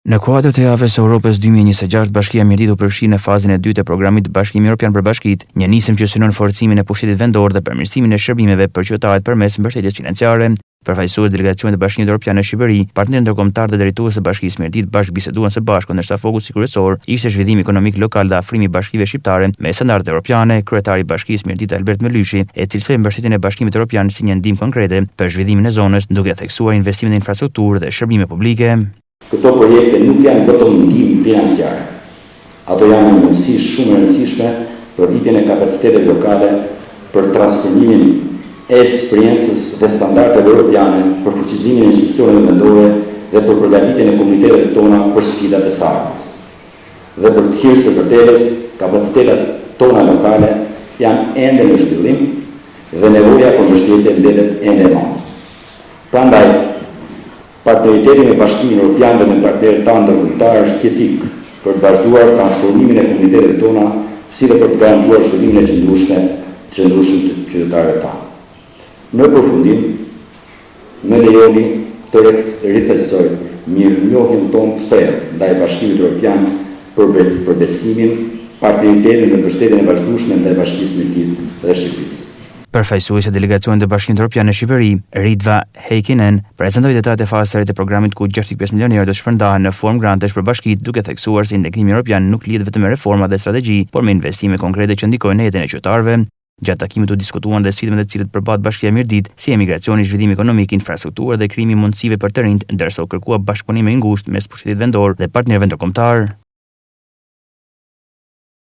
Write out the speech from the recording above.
Në kuadër të javës së Europës 2026, Bashkia e Mjeditit u përfshi në fazën e dytë të programit Bashkimi Evropian për Bashkitë, një nisëm që synon forcimin e pushtetit vendor dhe përmirësimin e shërbimeve për qytetarët përmes mbështetjes financiare. Përfaqësues delegacionit të Bashkimit Evropian në Shqipëri, partnerë ndërkombëtar dhe drejtues të Bashkisë së Mjeditit bashkëbiseduan së bashku, ndërsa fokusi kryesor ishte zhvillimi ekonomik lokal dhe afrimi i bashkive shqiptare me standardet evropiane. Kryetari i Bashkisë së Mjeditit Albert Melyshi e cilësoi mbështetjen e Bashkimit Evropian si një ndihmë konkrete për zhvillimin e zonës, duke theksuar investimet në infrastrukturë dhe shërbime publike. Këto projekte nuk janë vetëm ndihmë financiare. Ato janë një mundësi shumë e rëndësishme për rritjen e kapaciteteve lokale, për transformimin e eksperiencës dhe standardeve europiane, për fuqizimin e institucioneve vendore dhe për përgatitjen e komuniteteve tona për sfidat e së ardhmes. Dhe për të hyrë së vërtetës, kapacitetet tona lokale janë ende në zhvillim dhe nevoja për mbështetje mbetet ende e madhe. Prandaj, partneriteti me Bashkimin Evropian dhe me partnerët tanë ndërkombëtar është kritik për të vazhduar transformimin e komuniteteve tona, si dhe për të garantuar zhvillimin e qëndrueshëm të qytetarëve tanë. Në përfundim, më lejoni të rithesoj mirënjohjen tonë të thellë ndaj Bashkimit Evropian për besimin, partneritetin dhe mbështetjen e vazhdueshme ndaj Bashkisë së Mjeditit dhe Shqipërisë. Përfaqësuesja e delegacionit të Bashkimit Evropian në Shqipëri, Ritva Heikkinen, prezantoi detajët e fazës së re të programit ku 6.5 milionë euro do të shpërndahen në formë grantesh për bashkitë, duke theksuar se integrimi evropian nuk lidhet vetëm me reforma dhe strategji, por me investime konkrete që ndikojnë në jetën e qytetarëve. Gjatë takimit u diskutuan dhe sfidët me të cilët përballet Bashkia e Mjeditit, si emigracioni, zhvillimi ekonomik, infrastruktura dhe krijimi mundësive për të rinjt, ndërsa u kërkua bashkëpunim i ngushtë mes pushtetit vendor dhe partnerëve ndërkombëtar.